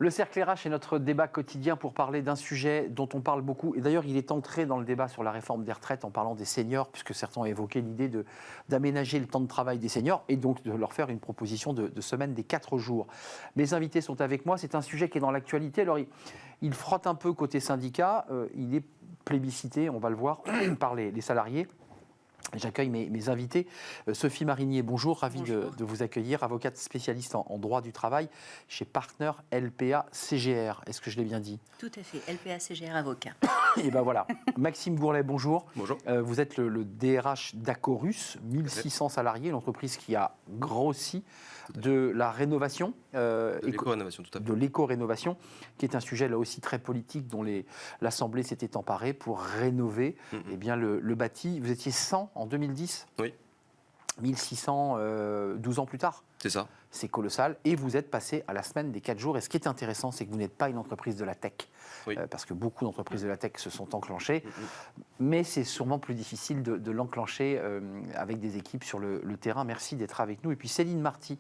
Le Cercle RH est notre débat quotidien pour parler d'un sujet dont on parle beaucoup. Et d'ailleurs, il est entré dans le débat sur la réforme des retraites en parlant des seniors, puisque certains ont évoqué l'idée d'aménager le temps de travail des seniors et donc de leur faire une proposition de semaine des 4 jours. Mes invités sont avec moi. C'est un sujet qui est dans l'actualité. Alors, il frotte un peu côté syndicat. Il est plébiscité, on va le voir, par les salariés. J'accueille mes invités. Sophie Marinier, bonjour, ravie de vous accueillir, avocate spécialiste en droit du travail chez Partner LPA CGR. Est-ce que je l'ai bien dit? Tout à fait, LPA CGR avocat. Et ben voilà. Maxime Gourlet, bonjour. Bonjour. Vous êtes le DRH d'Acorus, 1600 salariés, l'entreprise qui a grossi de la rénovation. De l'éco-rénovation, tout à fait. De l'éco-rénovation, qui est un sujet là aussi très politique dont l'Assemblée s'était emparée pour rénover eh bien, le bâti. Vous étiez 100 en 2010 ? Oui. 1600, 12 ans plus tard. C'est ça. C'est colossal. Et vous êtes passé à la semaine des 4 jours. Et ce qui est intéressant, c'est que vous n'êtes pas une entreprise de la tech. Oui. Parce que beaucoup d'entreprises de la tech se sont enclenchées. Mais c'est sûrement plus difficile de l'enclencher avec des équipes sur le terrain. Merci d'être avec nous. Et puis Céline Marty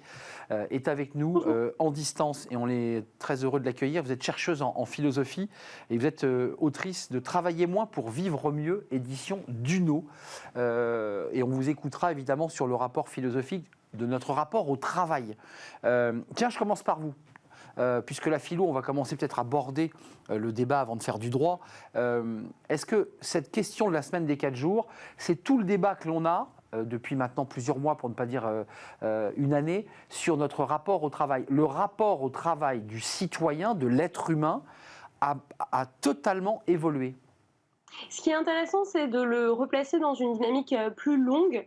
est avec nous en distance. Et on est très heureux de l'accueillir. Vous êtes chercheuse en philosophie. Et vous êtes autrice de Travailler moins pour vivre mieux, édition Duno. Et on vous écoutera évidemment sur le rapport philosophique de notre rapport au travail. Tiens, je commence par vous. Puisque la philo, on va commencer peut-être à aborder le débat avant de faire du droit. Est-ce que cette question de la semaine des 4 jours, c'est tout le débat que l'on a depuis maintenant plusieurs mois, pour ne pas dire une année, sur notre rapport au travail? Le rapport au travail du citoyen, de l'être humain, a totalement évolué. Ce qui est intéressant, c'est de le replacer dans une dynamique plus longue,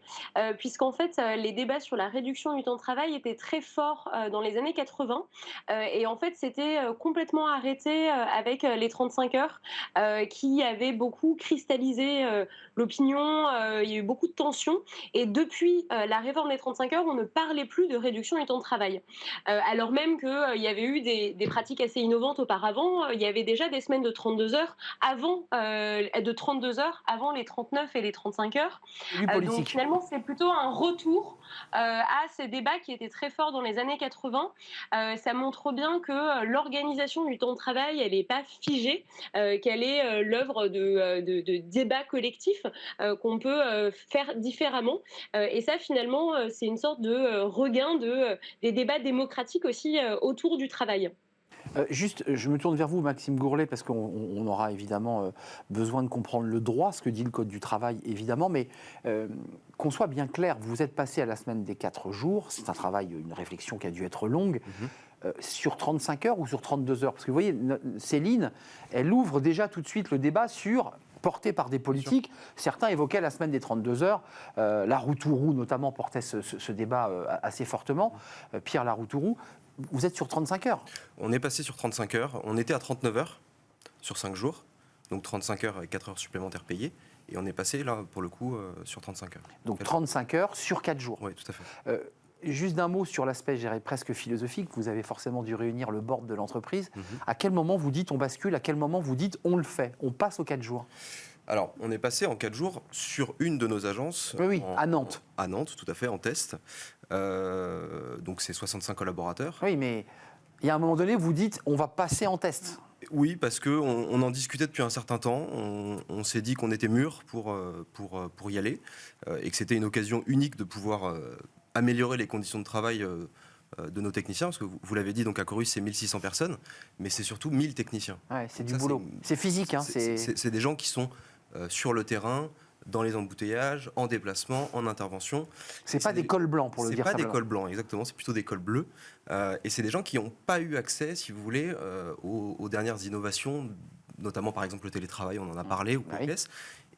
puisqu'en fait, les débats sur la réduction du temps de travail étaient très forts dans les années 80. Et en fait, c'était complètement arrêté avec les 35 heures, qui avaient beaucoup cristallisé l'opinion. Il y a eu beaucoup de tensions. Et depuis la réforme des 35 heures, on ne parlait plus de réduction du temps de travail. Alors même qu'il y avait eu des pratiques assez innovantes auparavant. Il y avait déjà des semaines de 32 heures avant de 32 heures avant les 39 et les 35 heures. Donc finalement, c'est plutôt un retour à ces débats qui étaient très forts dans les années 80. Ça montre bien que l'organisation du temps de travail, elle n'est pas figée, qu'elle est l'œuvre de débats collectifs qu'on peut faire différemment. Et ça, finalement, c'est une sorte de regain des débats démocratiques aussi autour du travail. Juste, je me tourne vers vous, Maxime Gourlet, parce qu'on aura évidemment besoin de comprendre le droit, ce que dit le Code du travail, évidemment, mais qu'on soit bien clair, vous êtes passé à la semaine des 4 jours, c'est un travail, une réflexion qui a dû être longue, sur 35 heures ou sur 32 heures? Parce que vous voyez, Céline, elle ouvre déjà tout de suite le débat porté par des politiques. Certains évoquaient la semaine des 32 heures. Laroutourou, notamment, portait ce débat assez fortement. Pierre Laroutourou. Vous êtes sur 35 heures. On est passé sur 35 heures. On était à 39 heures sur 5 jours. Donc 35 heures avec 4 heures supplémentaires payées. Et on est passé, là, pour le coup, sur 35 heures. Donc 35 heures sur 4 jours. Oui, tout à fait. Juste d'un mot sur l'aspect, je dirais, presque philosophique. Vous avez forcément dû réunir le board de l'entreprise. À quel moment vous dites on bascule? À quel moment vous dites on le fait? On passe aux 4 jours? Alors, on est passé en 4 jours sur une de nos agences. Oui, à Nantes. À Nantes, tout à fait, en test. Donc, c'est 65 collaborateurs. Oui, mais il y a un moment donné, vous dites on va passer en test. Oui, parce qu'on en discutait depuis un certain temps. On s'est dit qu'on était mûrs pour y aller et que c'était une occasion unique de pouvoir améliorer les conditions de travail de nos techniciens, parce que vous l'avez dit, donc à Corus, c'est 1600 personnes, mais c'est surtout 1000 techniciens. Ouais, c'est du boulot. C'est physique. Hein, c'est des gens qui sont sur le terrain, dans les embouteillages, en déplacement, en intervention. C'est pas des cols blancs, pour le dire simplement. C'est pas simplement. des cols blancs, exactement, c'est plutôt des cols bleus. Et c'est des gens qui n'ont pas eu accès, si vous voulez, aux dernières innovations, notamment par exemple le télétravail, on en a parlé, ou Coples.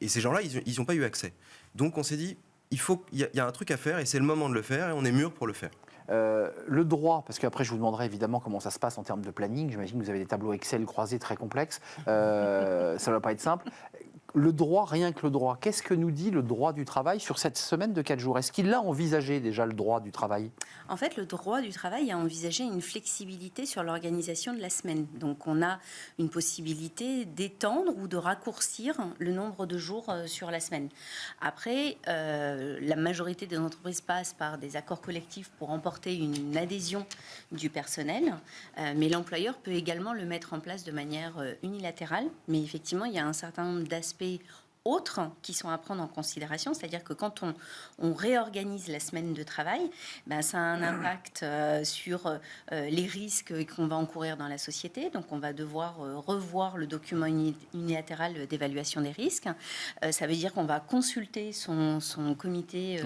Et ces gens-là, ils n'ont pas eu accès. Donc on s'est dit, il y a un truc à faire, et c'est le moment de le faire, et on est mûrs pour le faire. Le droit, parce qu'après je vous demanderai évidemment comment ça se passe en termes de planning, j'imagine que vous avez des tableaux Excel croisés très complexes, ça ne va pas être simple. Le droit, rien que le droit. Qu'est-ce que nous dit le droit du travail sur cette semaine de 4 jours? Est-ce qu'il a envisagé déjà le droit du travail? En fait, le droit du travail a envisagé une flexibilité sur l'organisation de la semaine. Donc, on a une possibilité d'étendre ou de raccourcir le nombre de jours sur la semaine. Après, la majorité des entreprises passent par des accords collectifs pour emporter une adhésion du personnel, mais l'employeur peut également le mettre en place de manière unilatérale. Mais effectivement, il y a un certain nombre d'aspects autres qui sont à prendre en considération, c'est-à-dire que quand on réorganise la semaine de travail, ça a un impact sur les risques qu'on va encourir dans la société. Donc on va devoir revoir le document unilatéral d'évaluation des risques. Ça veut dire qu'on va consulter son comité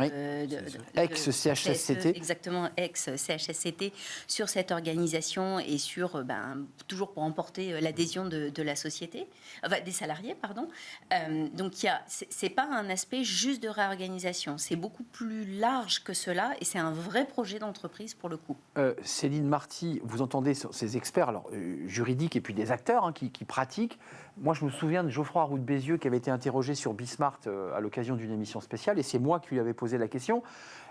ex-CHSCT. Exactement, ex-CHSCT sur cette organisation et sur, toujours pour emporter l'adhésion de la société, enfin des salariés, pardon. Donc c'est pas un aspect juste de réorganisation, c'est beaucoup plus large que cela et c'est un vrai projet d'entreprise pour le coup. Céline Marty, vous entendez ces experts alors, juridiques et puis des acteurs qui pratiquent. Moi, je me souviens de Geoffroy Roux de Bézieux qui avait été interrogé sur Bismart à l'occasion d'une émission spéciale et c'est moi qui lui avais posé la question.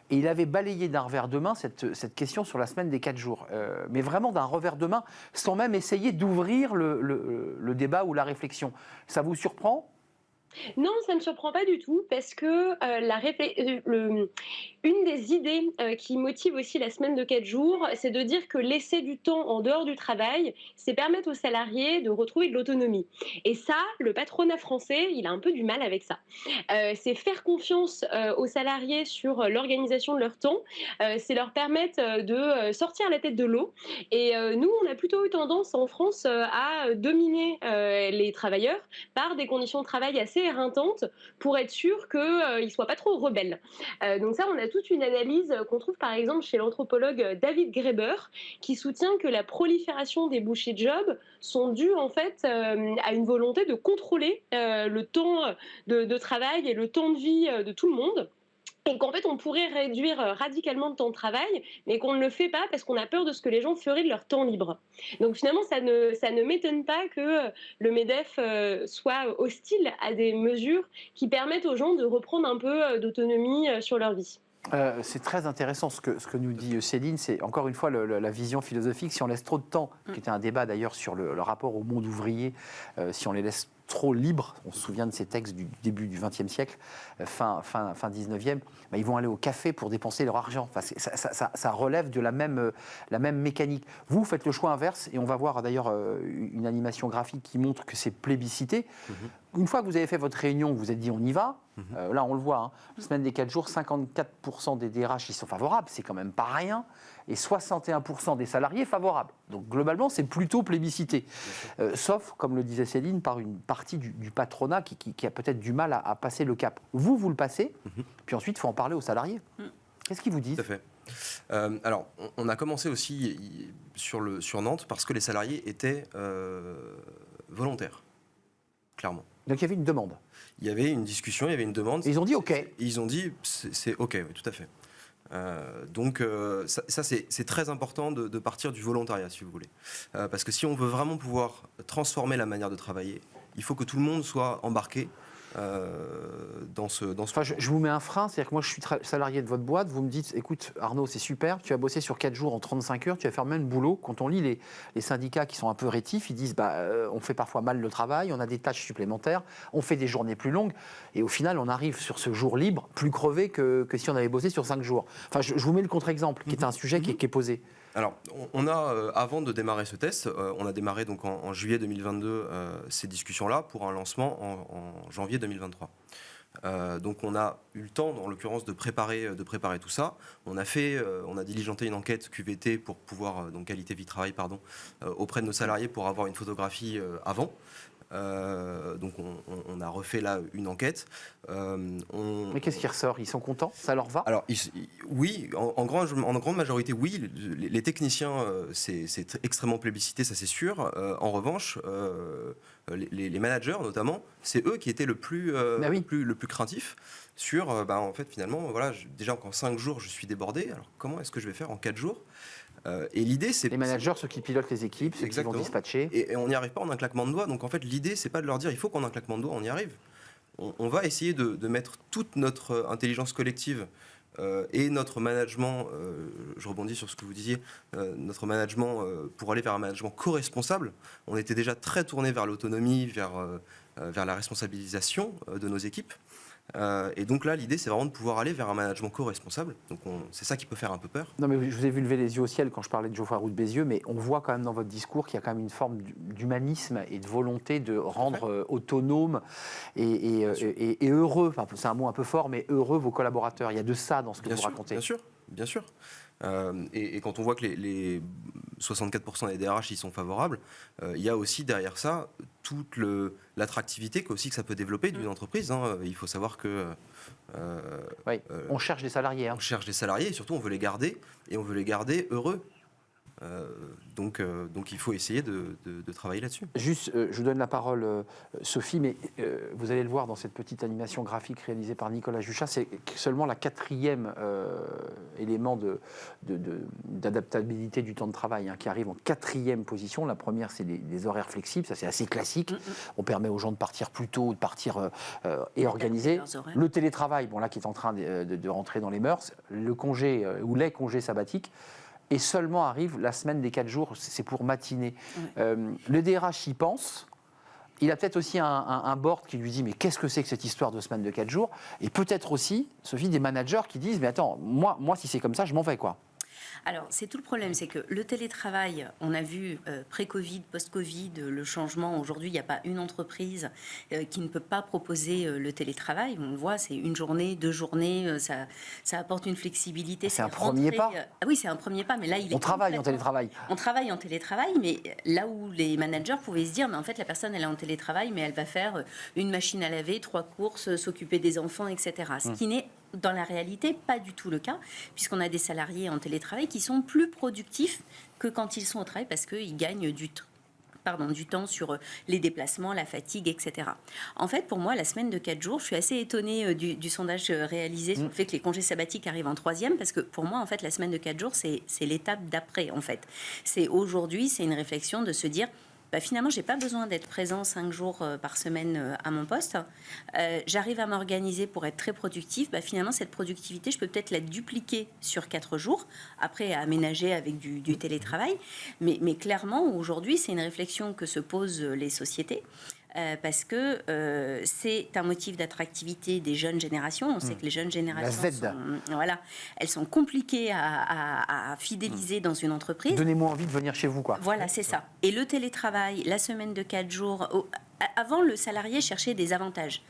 Et il avait balayé d'un revers de main cette question sur la semaine des 4 jours. Mais vraiment d'un revers de main, sans même essayer d'ouvrir le débat ou la réflexion. Ça vous surprend ? Non, ça ne me surprend pas du tout parce que une des idées qui motive aussi la semaine de 4 jours, c'est de dire que laisser du temps en dehors du travail, c'est permettre aux salariés de retrouver de l'autonomie. Et ça, le patronat français, il a un peu du mal avec ça. C'est faire confiance aux salariés sur l'organisation de leur temps, c'est leur permettre de sortir la tête de l'eau. Et nous, on a plutôt eu tendance en France à dominer les travailleurs par des conditions de travail assez éreintantes pour être sûr qu'ils ne soient pas trop rebelles. Donc ça, on a toute une analyse qu'on trouve par exemple chez l'anthropologue David Graeber qui soutient que la prolifération des bullshit jobs sont dues en fait à une volonté de contrôler le temps de travail et le temps de vie de tout le monde. Et qu'en fait, on pourrait réduire radicalement le temps de travail, mais qu'on ne le fait pas parce qu'on a peur de ce que les gens feraient de leur temps libre. Donc finalement, ça ne m'étonne pas que le MEDEF soit hostile à des mesures qui permettent aux gens de reprendre un peu d'autonomie sur leur vie. C'est très intéressant ce que nous dit Céline, c'est encore une fois la vision philosophique. Si on laisse trop de temps, qui était un débat d'ailleurs sur le rapport au monde ouvrier, si on les laisse trop libres, on se souvient de ces textes du début du XXe siècle, fin XIXe, ils vont aller au café pour dépenser leur argent. Enfin, ça relève de la même mécanique. Vous faites le choix inverse, et on va voir d'ailleurs une animation graphique qui montre que c'est plébiscité. Une fois que vous avez fait votre réunion, vous vous êtes dit on y va, là on le voit, semaine des 4 jours, 54% des DRH ils sont favorables, c'est quand même pas rien, et 61% des salariés favorables. Donc globalement c'est plutôt plébiscité, sauf, comme le disait Céline, par une partie du patronat qui a peut-être du mal à passer le cap. Vous le passez, puis ensuite il faut en parler aux salariés. Qu'est-ce qu'ils vous disent ? Tout à fait. Alors, on a commencé aussi sur Nantes parce que les salariés étaient volontaires, clairement. Donc il y avait une demande. Il y avait une discussion, il y avait une demande. Et ils ont dit OK. Ils ont dit c'est OK, oui, tout à fait. Donc ça c'est très important de partir du volontariat, si vous voulez. Parce que si on veut vraiment pouvoir transformer la manière de travailler, il faut que tout le monde soit embarqué dans ce... Enfin, je vous mets un frein, c'est-à-dire que moi je suis salarié de votre boîte, vous me dites, écoute Arnaud, c'est super, tu as bossé sur 4 jours en 35 heures, tu vas faire le même boulot. Quand on lit les syndicats qui sont un peu rétifs, ils disent, on fait parfois mal le travail, on a des tâches supplémentaires, on fait des journées plus longues, et au final on arrive sur ce jour libre plus crevé que si on avait bossé sur 5 jours. Enfin, je vous mets le contre-exemple, qui est un sujet qui est posé. Alors, on a, avant de démarrer ce test, on a démarré donc en juillet 2022 ces discussions-là pour un lancement en janvier 2023. Donc on a eu le temps, en l'occurrence, de préparer tout ça. On a diligenté une enquête QVT pour pouvoir, donc qualité vie travail, pardon, auprès de nos salariés pour avoir une photographie avant. Donc on a refait là une enquête. Mais qu'est-ce qui ressort ? Ils sont contents ? Ça leur va ? Alors oui, en grande majorité oui. Les techniciens, c'est extrêmement plébiscité, ça c'est sûr. En revanche, les managers notamment, c'est eux qui étaient le plus craintifs sur, en fait finalement, voilà, déjà en 5 jours je suis débordé, alors comment est-ce que je vais faire en 4 jours ? Et l'idée, c'est... Les managers, ceux qui pilotent les équipes, ceux qui vont dispatcher. Et on n'y arrive pas en un claquement de doigts. Donc en fait, l'idée, c'est pas de leur dire il faut qu'en un claquement de doigts, on y arrive. on va essayer de mettre toute notre intelligence collective et notre management, je rebondis sur ce que vous disiez, notre management pour aller vers un management co-responsable. On était déjà très tourné vers l'autonomie, vers la responsabilisation de nos équipes. Et donc là, l'idée, c'est vraiment de pouvoir aller vers un management co-responsable. Donc c'est ça qui peut faire un peu peur. Non, mais je vous ai vu lever les yeux au ciel quand je parlais de Geoffroy Roux de Bézieux, mais on voit quand même dans votre discours qu'il y a quand même une forme d'humanisme et de volonté de rendre autonome et heureux, enfin, c'est un mot un peu fort, mais heureux vos collaborateurs. Il y a de ça dans ce que vous racontez. Bien sûr, bien sûr. Et quand on voit que les 64% des DRH y sont favorables, il y a aussi derrière ça toute l'attractivité que ça peut développer d'une entreprise. Hein. Il faut savoir que... on cherche des salariés. Hein. On cherche des salariés et surtout on veut les garder, et on veut les garder heureux. Donc il faut essayer de travailler là-dessus. Juste, je vous donne la parole, Sophie, mais vous allez le voir dans cette petite animation graphique réalisée par Nicolas Juchat, c'est seulement la 4e élément d'adaptabilité du temps de travail qui arrive en 4e position. La première, c'est les horaires flexibles, ça c'est assez classique. On permet aux gens de partir plus tôt, de partir et organiser. Le télétravail, bon là qui est en train de rentrer dans les mœurs, le congé ou les congés sabbatiques. Et seulement arrive la semaine des 4 jours, c'est pour matiner. Le DRH y pense. Il a peut-être aussi un board qui lui dit mais qu'est-ce que c'est que cette histoire de semaine de 4 jours? Et peut-être aussi, Sophie, des managers qui disent mais attends, moi si c'est comme ça, je m'en vais quoi. Alors, c'est tout le problème, c'est que le télétravail, on a vu pré-Covid, post-Covid, le changement. Aujourd'hui, il n'y a pas une entreprise qui ne peut pas proposer le télétravail. On le voit, c'est 1 journée, 2 journées, ça apporte une flexibilité. C'est un premier pas. Oui, c'est un premier pas, mais là, on travaille en télétravail. On travaille en télétravail, mais là où les managers pouvaient se dire, mais en fait, la personne, elle est en télétravail, mais elle va faire une machine à laver, 3 courses, s'occuper des enfants, etc. Ce qui n'est dans la réalité, pas du tout le cas, puisqu'on a des salariés en télétravail qui sont plus productifs que quand ils sont au travail parce qu'ils gagnent du temps sur les déplacements, la fatigue, etc. En fait, pour moi, la semaine de 4 jours, je suis assez étonnée du sondage réalisé sur le fait que les congés sabbatiques arrivent en 3e, parce que pour moi, en fait, la semaine de 4 jours, c'est l'étape d'après, en fait. Aujourd'hui, c'est une réflexion de se dire... finalement, je n'ai pas besoin d'être présent 5 jours par semaine à mon poste. J'arrive à m'organiser pour être très productif. Finalement, cette productivité, je peux peut-être la dupliquer sur 4 jours, après à aménager avec du télétravail. Mais clairement, aujourd'hui, c'est une réflexion que se posent les sociétés. Parce que c'est un motif d'attractivité des jeunes générations. On sait que les jeunes générations, elles sont compliquées à fidéliser dans une entreprise. Donnez-moi envie de venir chez vous, quoi. Voilà, c'est ça. Et le télétravail, la semaine de 4 jours... Avant, le salarié cherchait des avantages,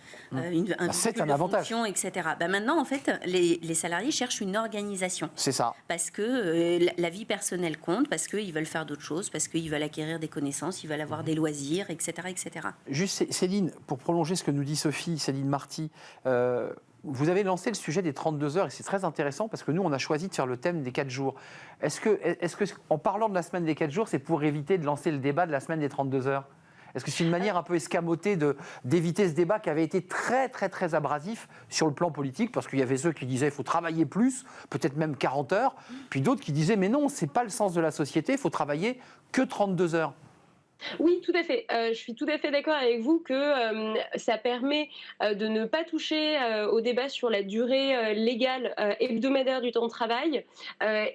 c'est un avantage, fonction, etc. Maintenant, en fait, les salariés cherchent une organisation. C'est ça. Parce que la vie personnelle compte, parce qu'ils veulent faire d'autres choses, parce qu'ils veulent acquérir des connaissances, ils veulent avoir des loisirs, etc., etc. Juste, Céline, pour prolonger ce que nous dit Sophie, Céline Marty, vous avez lancé le sujet des 32 heures et c'est très intéressant parce que nous, on a choisi de faire le thème des 4 jours. Est-ce que, en parlant de la semaine des 4 jours, c'est pour éviter de lancer le débat de la semaine des 32 heures ? Est-ce que c'est une manière un peu escamotée d'éviter ce débat qui avait été très, très, très abrasif sur le plan politique, parce qu'il y avait ceux qui disaient qu'il faut travailler plus, peut-être même 40 heures, puis d'autres qui disaient mais non, ce n'est pas le sens de la société, il faut travailler que 32 heures. Oui, tout à fait. Je suis tout à fait d'accord avec vous que ça permet de ne pas toucher au débat sur la durée légale hebdomadaire du temps de travail.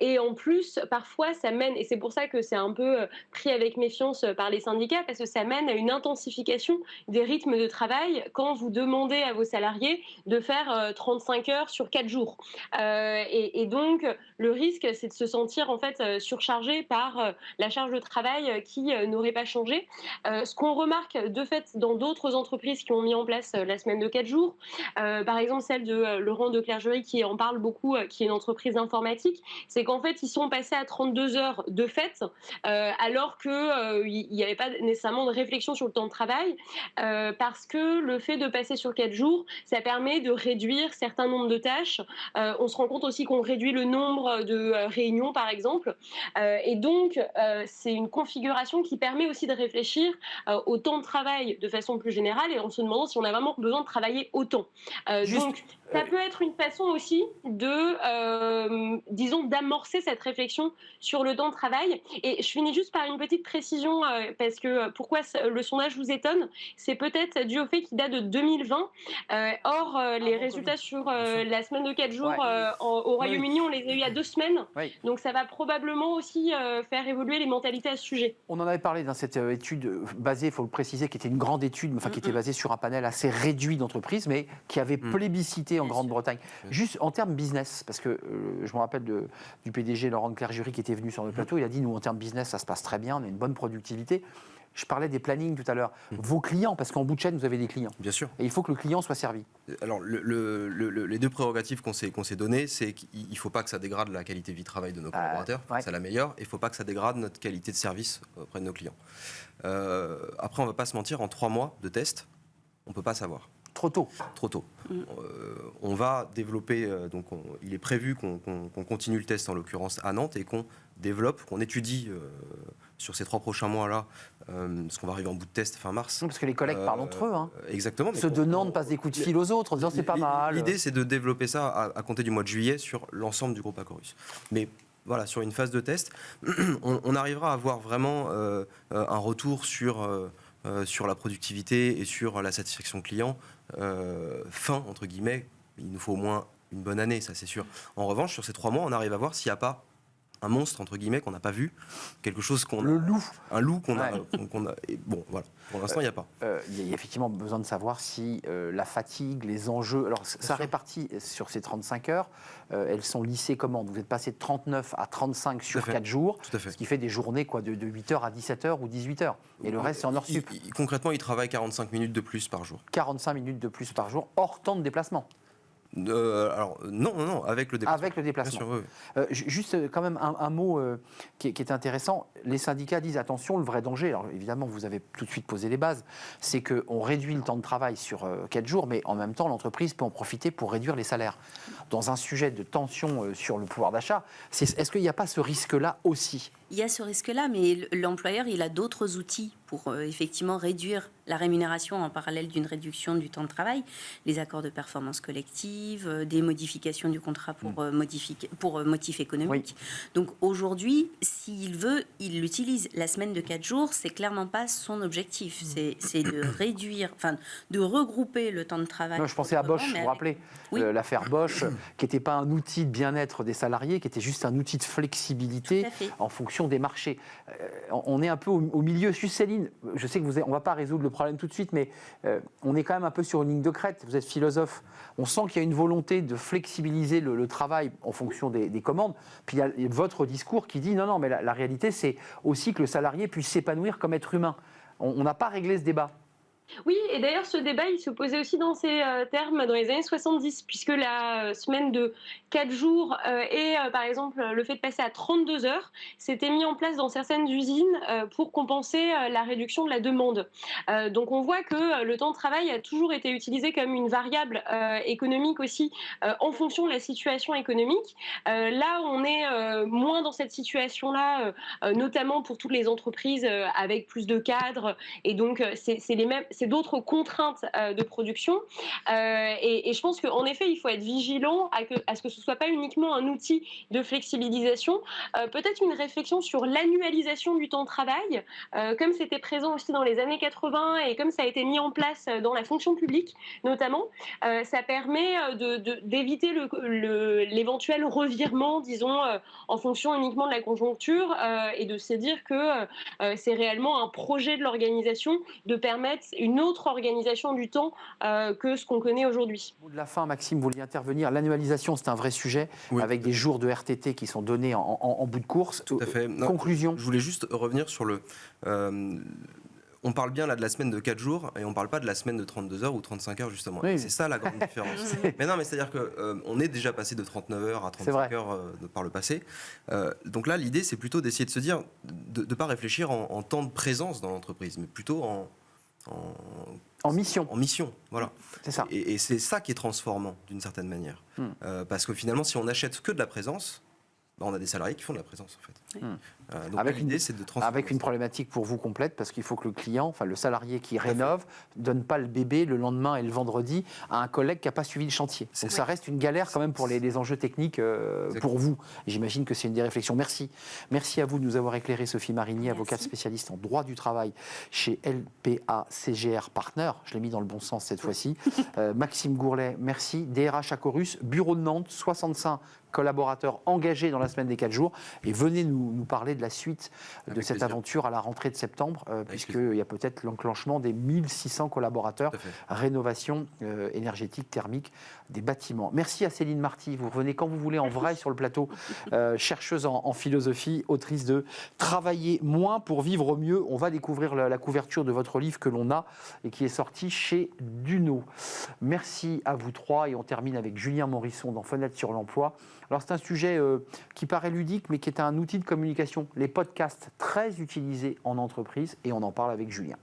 Et en plus, parfois, ça mène, et c'est pour ça que c'est un peu pris avec méfiance par les syndicats, parce que ça mène à une intensification des rythmes de travail quand vous demandez à vos salariés de faire 35 heures sur 4 jours. Et donc, le risque, c'est de se sentir en fait surchargé par la charge de travail qui n'aurait pas changé. Ce qu'on remarque de fait dans d'autres entreprises qui ont mis en place la semaine de 4 jours, par exemple celle de Laurent de Clergerie qui en parle beaucoup, qui est une entreprise informatique, c'est qu'en fait ils sont passés à 32 heures de fait, alors qu'il n'y avait pas nécessairement de réflexion sur le temps de travail, parce que le fait de passer sur 4 jours, ça permet de réduire certains nombres de tâches. On se rend compte aussi qu'on réduit le nombre de réunions par exemple, et donc c'est une configuration qui permet aussi de réfléchir au temps de travail de façon plus générale et en se demandant si on a vraiment besoin de travailler autant. Juste, Donc, Ça peut être une façon aussi disons, d'amorcer cette réflexion sur le temps de travail. Et je finis juste par une petite précision, parce que pourquoi le sondage vous étonne, c'est peut-être dû au fait qu'il date de 2020. Or, les résultats sur la semaine de 4 jours au Royaume-Uni, on les a eu il y a 2 semaines. Oui. Donc ça va probablement aussi faire évoluer les mentalités à ce sujet. On en avait parlé dans cette étude basée, il faut le préciser, qui était une grande étude, enfin qui était basée sur un panel assez réduit d'entreprises, mais qui avait plébiscité en Grande-Bretagne. Juste en termes business, parce que je me rappelle du PDG Laurent Clerjury qui était venu sur le plateau, il a dit, nous en termes business, ça se passe très bien, on a une bonne productivité. Je parlais des plannings tout à l'heure. Vos clients, parce qu'en bout de chaîne, vous avez des clients. Bien sûr. Et il faut que le client soit servi. Alors, les deux prérogatives qu'on s'est données, c'est qu'il ne faut pas que ça dégrade la qualité de vie de travail de nos collaborateurs, ça la meilleure, et il ne faut pas que ça dégrade notre qualité de service auprès de nos clients. Après, on ne va pas se mentir, en 3 mois de test, on ne peut pas savoir. Trop tôt. Trop tôt. On va développer, il est prévu qu'on continue le test, en l'occurrence à Nantes, et qu'on développe, qu'on étudie sur ces 3 prochains mois-là, parce qu'on va arriver en bout de test fin mars. Parce que les collègues parlent entre eux. Hein. Exactement. Ceux de Nantes passent des coups de fil aux autres en disant c'est pas mal. L'idée, c'est de développer ça à compter du mois de juillet sur l'ensemble du groupe Acorus. Mais voilà, sur une phase de test, on arrivera à avoir vraiment un retour sur la productivité et sur la satisfaction client fin, entre guillemets. Il nous faut au moins une bonne année, ça c'est sûr. En revanche, sur ces 3 mois, on arrive à voir s'il n'y a pas un monstre, entre guillemets, qu'on n'a pas vu, quelque chose qu'on a... Le loup. Un loup qu'on a... Et bon, voilà. Pour l'instant, il n'y a pas. Il y a effectivement besoin de savoir si la fatigue, les enjeux... Alors, ça répartit sur ces 35 heures. Elles sont lissées comment? Vous êtes passé de 39 à 35 sur 4 jours, ce qui fait des journées quoi, de 8h à 17h ou 18h. Et le reste, c'est en heure sup. Concrètement, il travaille 45 minutes de plus par jour. 45 minutes de plus par jour, hors temps de déplacement. Alors, non, avec le déplacement. Avec le déplacement. Bien sûr, oui. Juste quand même un mot qui est intéressant. Les syndicats disent attention, le vrai danger, alors évidemment vous avez tout de suite posé les bases, c'est qu'on réduit le temps de travail sur 4 jours, mais en même temps l'entreprise peut en profiter pour réduire les salaires. Dans un sujet de tension sur le pouvoir d'achat, est-ce qu'il n'y a pas ce risque-là aussi? Il y a ce risque-là, mais l'employeur, il a d'autres outils pour effectivement réduire la rémunération en parallèle d'une réduction du temps de travail, les accords de performance collective, des modifications du contrat pour motif économique. Oui. Donc aujourd'hui, s'il veut, il l'utilise. La semaine de 4 jours, c'est clairement pas son objectif. C'est de réduire, enfin, de regrouper le temps de travail. Non, je pensais à Bosch, vous vous rappelez l'affaire Bosch, qui n'était pas un outil de bien-être des salariés, qui était juste un outil de flexibilité en fonction des marchés. On est un peu au milieu. Céline, je sais que on ne va pas résoudre le problème tout de suite, mais on est quand même un peu sur une ligne de crête. Vous êtes philosophe. On sent qu'il y a une volonté de flexibiliser le travail en fonction des commandes. Puis il y a votre discours qui dit non, mais la réalité, c'est aussi que le salarié puisse s'épanouir comme être humain. On n'a pas réglé ce débat. Oui, et d'ailleurs, ce débat, il se posait aussi dans ces termes dans les années 70, puisque la semaine de 4 jours et, par exemple, le fait de passer à 32 heures, s'était mis en place dans certaines usines pour compenser la réduction de la demande. Donc, on voit que le temps de travail a toujours été utilisé comme une variable économique aussi en fonction de la situation économique. Là, on est moins dans cette situation-là, notamment pour toutes les entreprises avec plus de cadres, et donc c'est d'autres contraintes de production. Et je pense qu'en effet, il faut être vigilant à ce que ce ne soit pas uniquement un outil de flexibilisation. Peut-être une réflexion sur l'annualisation du temps de travail, comme c'était présent aussi dans les années 80 et comme ça a été mis en place dans la fonction publique, notamment. Ça permet d'éviter l'éventuel revirement, disons, en fonction uniquement de la conjoncture et de se dire que c'est réellement un projet de l'organisation de permettre une autre organisation du temps que ce qu'on connaît aujourd'hui. Au bout de la fin, Maxime, vous vouliez intervenir. L'annualisation, c'est un vrai sujet, avec des jours de RTT qui sont donnés en bout de course. Tout à fait. Conclusion. Je voulais juste revenir sur le... on parle bien là de la semaine de 4 jours et on ne parle pas de la semaine de 32 heures ou 35 heures justement. Oui. C'est ça la grande différence. Mais non, mais c'est-à-dire qu'on est déjà passé de 39 heures à 35 heures par le passé. Donc là, l'idée, c'est plutôt d'essayer de se dire, de ne pas réfléchir en temps de présence dans l'entreprise, mais plutôt en mission. En mission, voilà. C'est ça. Et c'est ça qui est transformant d'une certaine manière. Parce que finalement, si on n'achète que de la présence, on a des salariés qui font de la présence en fait. Donc l'idée, c'est de transformer avec une problématique pour vous complète, parce qu'il faut que le client, enfin le salarié qui rénove, donne pas le bébé le lendemain et le vendredi à un collègue qui n'a pas suivi le chantier. Donc ça reste une galère quand même pour les enjeux techniques pour vous. Et j'imagine que c'est une des réflexions. Merci. Merci à vous de nous avoir éclairé, Sophie Marigny, avocate spécialiste en droit du travail chez LPA CGR Partner. Je l'ai mis dans le bon sens cette fois-ci. Maxime Gourlet, merci. DRH à Chorus, bureau de Nantes, 65 collaborateurs engagés dans la semaine des 4 jours. Et venez nous parler de la suite de cette aventure à la rentrée de septembre, puisqu'il y a peut-être l'enclenchement des 1600 collaborateurs, rénovation énergétique, thermique des bâtiments. Merci à Céline Marty. Vous revenez quand vous voulez en vrai sur le plateau, chercheuse en philosophie, autrice de Travailler moins pour vivre mieux. On va découvrir la couverture de votre livre que l'on a et qui est sorti chez Duno. Merci à vous trois et on termine avec Julien Morisson dans Fenêtre sur l'emploi. Alors c'est un sujet qui paraît ludique mais qui est un outil de communication. Les podcasts très utilisés en entreprise et on en parle avec Julien.